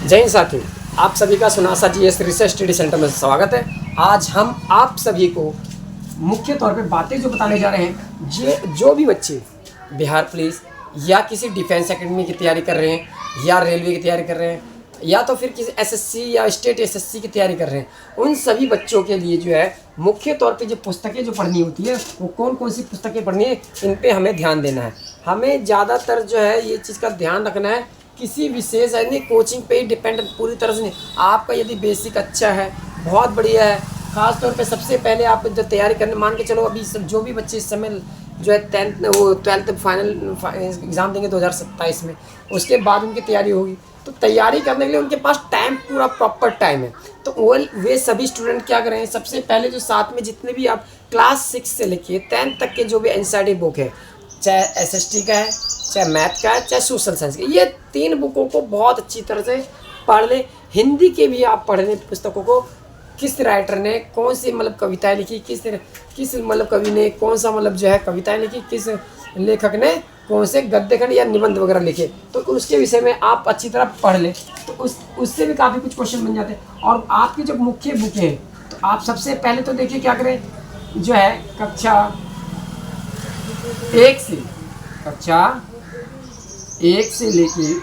जय हिंद साथियों, आप सभी का सुनासा जीएस रिसर्च स्टडी सेंटर में स्वागत है। आज हम आप सभी को मुख्य तौर पे बातें जो बताने जा रहे हैं, जो भी बच्चे बिहार पुलिस या किसी डिफेंस एकेडमी की तैयारी कर रहे हैं या रेलवे की तैयारी कर रहे हैं या तो फिर किसी एसएससी या स्टेट एसएससी की तैयारी कर रहे हैं, उन सभी बच्चों के लिए जो है मुख्य तौर पे जो पुस्तकें जो पढ़नी होती है वो कौन कौन सी पुस्तकें पढ़नी है, इन पे हमें ध्यान देना है। हमें ज़्यादातर जो है ये चीज़ का ध्यान रखना है, किसी विशेष यानी कोचिंग पे ही डिपेंड पूरी तरह से नहीं। आपका यदि बेसिक अच्छा है, बहुत बढ़िया है, ख़ास तौर पे सबसे पहले आप जब तैयारी करने मान के चलो, अभी सब जो भी बच्चे इस समय जो है 12th फाइनल एग्ज़ाम देंगे 2027 में, उसके बाद उनकी तैयारी होगी, तो तैयारी करने के लिए उनके पास टाइम पूरा प्रॉपर टाइम है। तो वे सभी स्टूडेंट क्या करें, सबसे पहले जो साथ में जितने भी आप क्लास 6 से लेके 10th तक के जो भी एनसीईआरटी बुक है, चाहे एसएसटी का है, चाहे मैथ का है, चाहे सोशल साइंस का, ये 3 बुकों को बहुत अच्छी तरह से पढ़ लें। हिंदी के भी आप पढ़ लें पुस्तकों को, किस राइटर ने कौन सी मतलब कविताएं लिखी, किस मतलब कवि ने कौन सा मतलब जो है कविताएं लिखी, किस लेखक ने कौन से गद्य खंड या निबंध वगैरह लिखे, तो उसके विषय में आप अच्छी तरह पढ़ लें, तो उससे भी काफ़ी कुछ क्वेश्चन बन जाते हैं। और आपकी जो मुख्य बुकें हैं, तो आप सबसे पहले तो देखिए क्या करें, जो है कक्षा 1 से लेके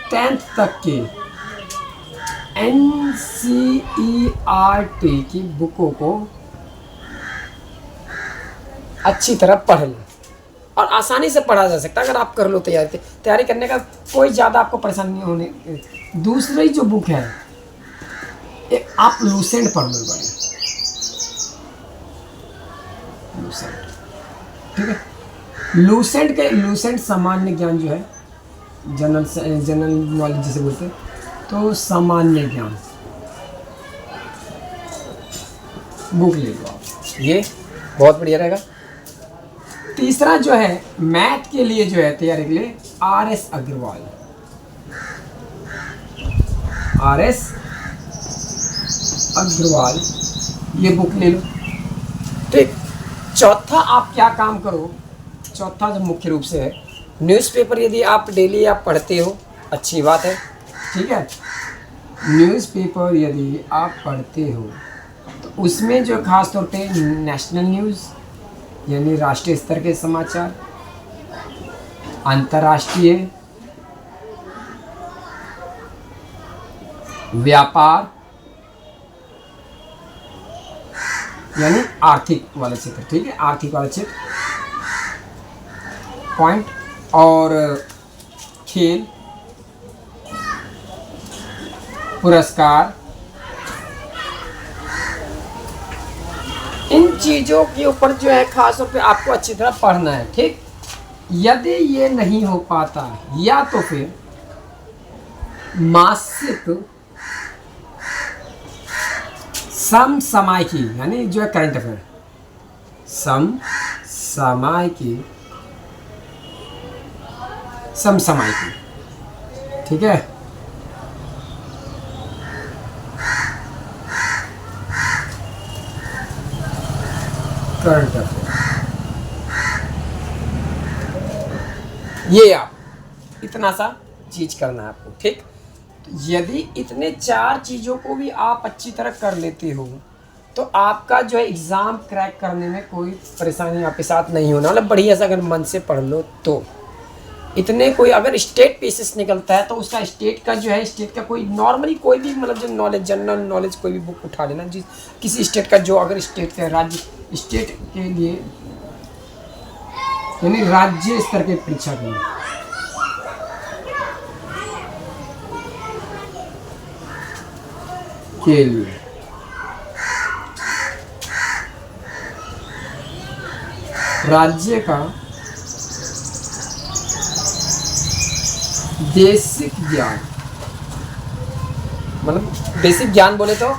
10th तक के एनसीईआरटी की बुकों को अच्छी तरह पढ़ लें, और आसानी से पढ़ा जा सकता है अगर आप कर लो तैयारी करने का कोई ज़्यादा आपको परेशानी नहीं होने। दूसरी जो बुक है, एक आप लूसेंट पढ़ लो, लूसेंट, ठीक है। लूसेंट सामान्य ज्ञान जो है, जनरल नॉलेज जिसे बोलते हैं, तो सामान्य ज्ञान बुक ले लो आप, ये बहुत बढ़िया रहेगा। तीसरा जो है मैथ के लिए जो है तैयारी के लिए आरएस अग्रवाल ये बुक ले लो, ठीक। चौथा आप क्या काम करो, चौथा जो मुख्य रूप से है, न्यूज़पेपर यदि आप डेली आप पढ़ते हो अच्छी बात है, ठीक है। न्यूज़पेपर यदि आप पढ़ते हो तो उसमें जो खास तौर पे नेशनल न्यूज़ यानी राष्ट्रीय स्तर के समाचार, अंतर्राष्ट्रीय, व्यापार यानी आर्थिक वाला क्षेत्र, ठीक है, आर्थिक वाला क्षेत्र पॉइंट, और खेल, पुरस्कार, इन चीज़ों के ऊपर जो है खास तौर पे आपको अच्छी तरह पढ़ना है, ठीक। यदि ये नहीं हो पाता या तो फिर मासिक समसामयिकी यानी जो है करंट अफेयर, समसामयिकी, ठीक है। करंट अफेयर, ये आप इतना सा चीज़ करना है आपको, ठीक। तो यदि इतने 4 चीज़ों को भी आप अच्छी तरह कर लेते हो तो आपका जो है एग्ज़ाम क्रैक करने में कोई परेशानी आपके साथ नहीं होना, मतलब बढ़िया से अगर मन से पढ़ लो तो। इतने कोई अगर स्टेट पीसेस निकलता है तो उसका स्टेट का जो है, स्टेट का कोई नॉर्मली कोई भी मतलब जो नॉलेज, जनरल नॉलेज कोई भी बुक उठा लेना, जिस किसी स्टेट का, जो अगर स्टेट का राज्य स्टेट के लिए यानी राज्य स्तर के परीक्षा के लिए राज्य का बेसिक ज्ञान, मतलब बेसिक ज्ञान बोले तो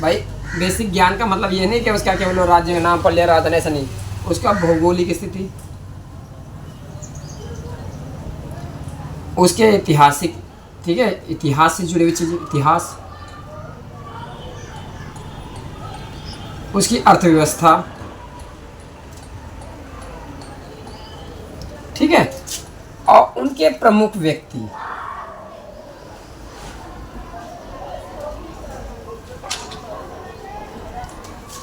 भाई बेसिक ज्ञान का मतलब ये नहीं कि उसका केवल राज्य का नाम पढ़ लिया राजधानी, ऐसा नहीं, उसका भौगोलिक स्थिति, उसके ऐतिहासिक, ठीक है, इतिहास से जुड़ी हुई चीज़ें, इतिहास, उसकी अर्थव्यवस्था, ठीक है, और उनके प्रमुख व्यक्ति,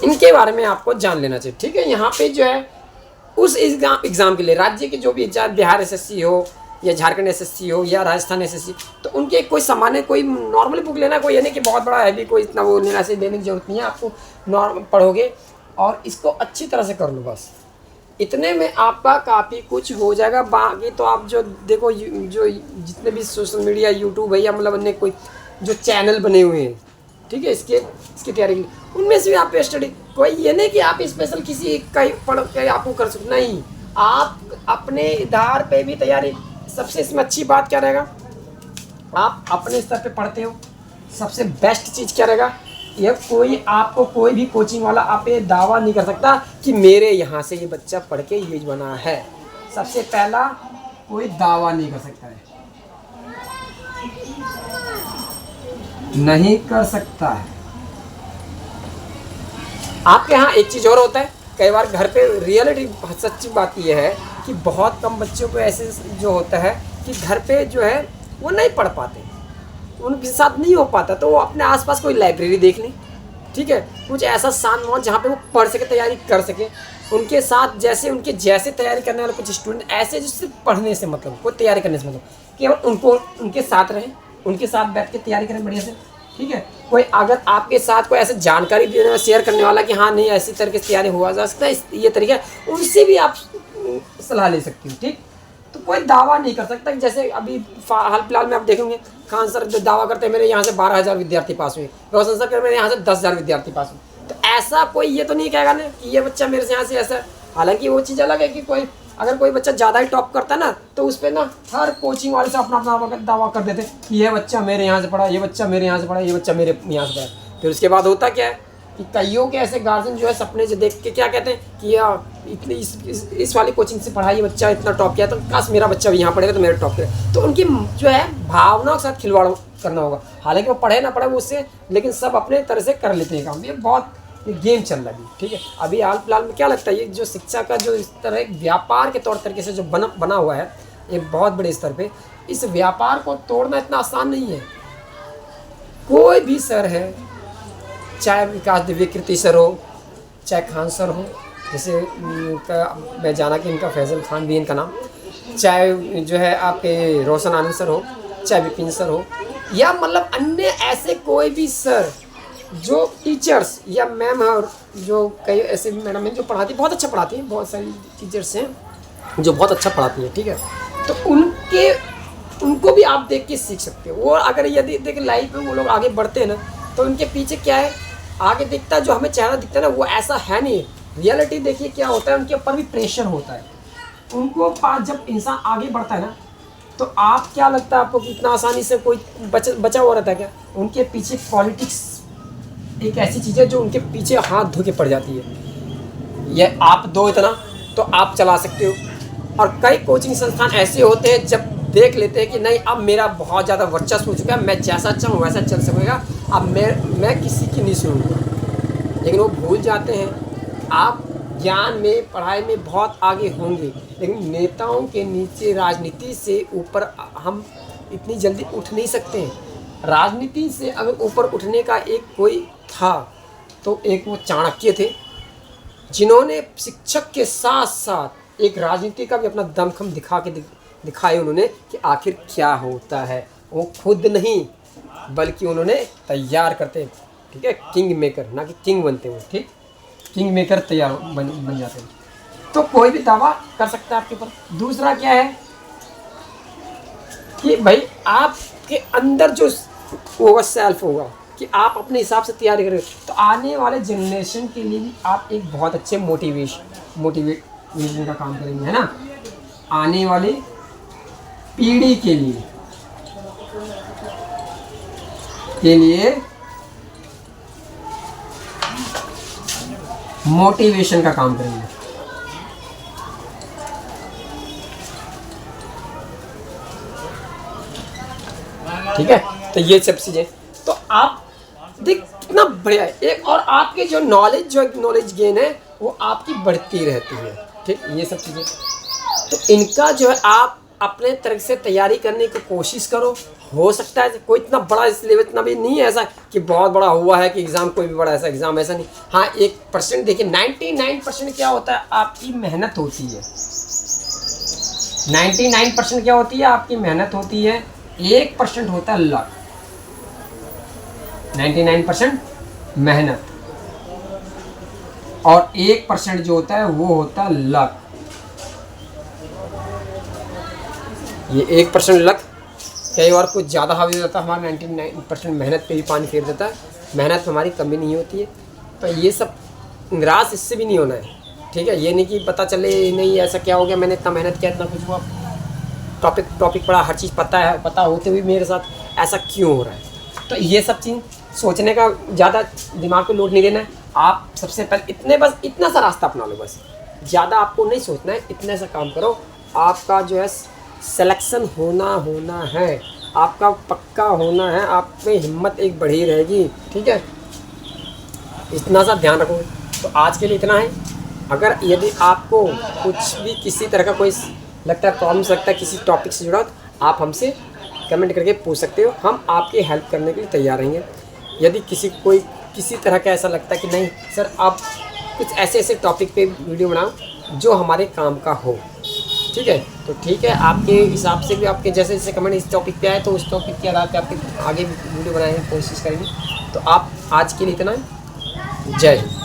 इनके बारे में आपको जान लेना चाहिए। ठीक है, यहाँ पे जो है उस एग्ज़ाम के लिए राज्य के जो भी एग्जाम, बिहार एसएससी हो या झारखंड एसएससी हो या राजस्थान एसएससी, तो उनके कोई सामान्य कोई नॉर्मल बुक लेना, कोई ये नहीं कि बहुत बड़ा हैवी कोई इतना वो लेना से लेने की जरूरत नहीं है। आपको नॉर्मल पढ़ोगे और इसको अच्छी तरह से कर लो, बस इतने में आपका काफ़ी कुछ हो जाएगा। बाकी तो आप जो देखो जो जितने भी सोशल मीडिया, यूट्यूब है या मतलब अन्य कोई जो चैनल बने हुए हैं, ठीक है, इसकी तैयारी के लिए, उनमें से भी आप स्टडी, कोई ये नहीं कि आप स्पेशल किसी एक का ही पढ़ के आपको कर सकते, नहीं, आप अपने आधार पे भी तैयारी। सबसे इसमें अच्छी बात क्या रहेगा, आप अपने स्तर पे पढ़ते हो, सबसे बेस्ट चीज़ क्या रहेगा, ये कोई आपको कोई भी कोचिंग वाला आप ये दावा नहीं कर सकता कि मेरे यहाँ से ये बच्चा पढ़ के ये बना है। सबसे पहला कोई दावा नहीं कर सकता है, नहीं कर सकता है। आपके यहाँ एक चीज़ और होता है, कई बार घर पे रियलिटी सच्ची बात यह है कि बहुत कम बच्चों को ऐसे जो होता है कि घर पे जो है वो नहीं पढ़ पाते, उनके साथ नहीं हो पाता, तो वो अपने आसपास कोई लाइब्रेरी देख लें, ठीक है, कुछ ऐसा शांत माहौल जहाँ पे वो पढ़ सके, तैयारी कर सके, उनके साथ जैसे उनके जैसे तैयारी करने वाले कुछ स्टूडेंट ऐसे जो सिर्फ पढ़ने से मतलब, कोई तैयारी करने से मतलब, केवल उनको उनके साथ रहें, उनके साथ बैठ के तैयारी करें बढ़िया से, ठीक है। कोई अगर आपके साथ कोई ऐसे जानकारी देने शेयर करने वाला कि हाँ नहीं ऐसी तरीके से तैयारी हुआ जा सकता है, ये तरीका, उनसे भी आप सलाह ले सकती हो, ठीक। तो कोई दावा नहीं कर सकता, जैसे अभी हाल फिलहाल में आप देखेंगे खान सर जो दावा करते हैं मेरे यहाँ से 12,000 विद्यार्थी पास हुए, रोशन सर मेरे यहाँ से 10,000 विद्यार्थी पास हुए, तो ऐसा कोई ये तो नहीं कहेगा ना कि ये बच्चा मेरे से यहाँ से ऐसा। हालांकि वो चीज़ अलग है कि कोई अगर कोई बच्चा ज़्यादा ही टॉप करता है ना, तो उस पर ना हर कोचिंग वाले से अपना अपना दावा कर देते कि ये बच्चा मेरे यहाँ से पढ़ा, ये बच्चा मेरे यहाँ से पढ़ा, ये बच्चा मेरे यहाँ से पढ़ा। फिर उसके बाद होता क्या है कि कईयों के ऐसे गार्जियन जो है सपने से देख के क्या कहते हैं कि यार इतनी इस वाली कोचिंग से पढ़ा, ये बच्चा इतना टॉप किया, तो काश मेरा बच्चा भी यहाँ पढ़ेगा तो मेरा टॉप करे। तो उनकी जो है भावनाओं के साथ खिलवाड़ करना होगा, हालांकि वो पढ़े ना पढ़े वो उससे, लेकिन सब अपने तरह से कर लेते हैं काम। ये बहुत गेम चल रहा है, ठीक है। अभी हाल फिलहाल में क्या लगता है, ये जो शिक्षा का जो इस तरह एक व्यापार के तौर तरीके से जो बना हुआ है एक बहुत बड़े स्तर पे, इस व्यापार को तोड़ना इतना आसान नहीं है। कोई भी सर है, चाहे विकास दिव्यकीर्ति सर हो, चाहे खान सर हो, जैसे मैं जाना कि इनका फैजल खान भी इनका नाम, चाहे जो है आपके रोशन आनंद सर हो, चाहे विपिन सर हो, या मतलब अन्य ऐसे कोई भी सर जो टीचर्स या मैम और जो कई ऐसे मैडम हैं जो पढ़ाती, बहुत अच्छा पढ़ाती हैं, बहुत सारी टीचर्स हैं जो बहुत अच्छा पढ़ाती हैं, ठीक है। तो उनको भी आप देख के सीख सकते हो। वो अगर यदि देख लाइफ में वो लोग आगे बढ़ते हैं ना, तो उनके पीछे क्या है आगे दिखता है, जो हमें चेहरा दिखता है ना वो ऐसा है नहीं। रियलिटी देखिए क्या होता है, उनके ऊपर भी प्रेशर होता है। उनको पास जब इंसान आगे बढ़ता है ना, तो आप क्या लगता है आपको कि इतना आसानी से कोई बचा हुआ रहता है क्या? उनके पीछे पॉलिटिक्स एक ऐसी चीज़ है जो उनके पीछे हाथ धो के पड़ जाती है। ये आप दो इतना तो आप चला सकते हो। और कई कोचिंग संस्थान ऐसे होते हैं जब देख लेते हैं कि नहीं अब मेरा बहुत ज़्यादा वर्चस्व हो चुका है, मैं जैसा चाहूँ वैसा चल सकेगा, अब मैं किसी की नहीं सुनूँगा। लेकिन वो भूल जाते हैं आप ज्ञान में पढ़ाई में बहुत आगे होंगे, लेकिन नेताओं के नीचे राजनीति से ऊपर हम इतनी जल्दी उठ नहीं सकते हैं। राजनीति से अगर ऊपर उठने का एक कोई था तो एक वो चाणक्य थे, जिन्होंने शिक्षक के साथ साथ एक राजनीति का भी अपना दमखम दिखाए उन्होंने कि आखिर क्या होता है। वो खुद नहीं बल्कि उन्होंने तैयार करते, ठीक है, किंग मेकर, ना कि किंग बनते हुए, ठीक, किंग मेकर तैयार बन जाते हैं। तो कोई भी दावा कर सकता है आपके ऊपर। दूसरा क्या है कि भाई आपके अंदर जो होगा सेल्फ होगा कि आप अपने हिसाब से तैयारी करें, तो आने वाले जनरेशन के लिए भी आप एक बहुत अच्छे मोटिवेशन का काम करेंगे, है ना। आने वाले पीढ़ी के लिए मोटिवेशन का काम करेंगे। ठीक है, तो ये सब चीज़ें तो आप देख कितना बढ़िया है। एक और आपके जो नॉलेज गेन है वो आपकी बढ़ती रहती है, ठीक, ये सब चीज़ें। तो इनका जो है आप अपने तरह से तैयारी करने की कोशिश करो। हो सकता है कोई इतना बड़ा सिलेबस इतना भी नहीं है ऐसा कि बहुत बड़ा हुआ है कि एग्ज़ाम कोई भी बड़ा ऐसा एग्ज़ाम ऐसा नहीं। हाँ 1% देखिए 99% क्या होता है आपकी मेहनत होती है। 99% क्या होती है आपकी मेहनत होती है। 1% होता है लक। 99% मेहनत और 1% जो होता है वो होता है लक। ये 1% लक कई बार कुछ ज़्यादा हावी हो जाता है, हमारा 99% मेहनत पे भी पानी फेर देता है। मेहनत में हमारी कमी नहीं होती है। तो ये सब निराश इससे भी नहीं होना है, ठीक है। ये नहीं कि पता चले नहीं ऐसा क्या हो गया, मैंने इतना मेहनत किया इतना कुछ हुआ, टॉपिक पढ़ा, हर चीज़ पता है, पता होते हुए मेरे साथ ऐसा क्यों हो रहा है। तो ये सब चीज़ सोचने का ज़्यादा दिमाग को लोड नहीं देना है। आप सबसे पहले इतना सा रास्ता अपना लो, बस ज़्यादा आपको नहीं सोचना है, इतने सा काम करो। आपका जो है सिलेक्शन होना है, आपका पक्का होना है, आप में हिम्मत एक बढ़ी रहेगी, ठीक है। इतना सा ध्यान रखो। तो आज के लिए इतना है। अगर यदि आपको कुछ भी किसी तरह का कोई लगता है प्रॉब्लम लगता है किसी टॉपिक से जुड़ा, तो आप हमसे कमेंट करके पूछ सकते हो, हम आपकी हेल्प करने के लिए तैयार रहेंगे। यदि किसी तरह का ऐसा लगता है कि नहीं सर आप कुछ ऐसे टॉपिक पे वीडियो बनाओ जो हमारे काम का हो, ठीक है, तो ठीक है। आपके हिसाब से भी आपके जैसे कमेंट इस टॉपिक पे आए तो उस टॉपिक के आधार पे आपके आगे वीडियो बनाने की कोशिश करेंगे। तो आप आज के लिए इतना, जय हिंद।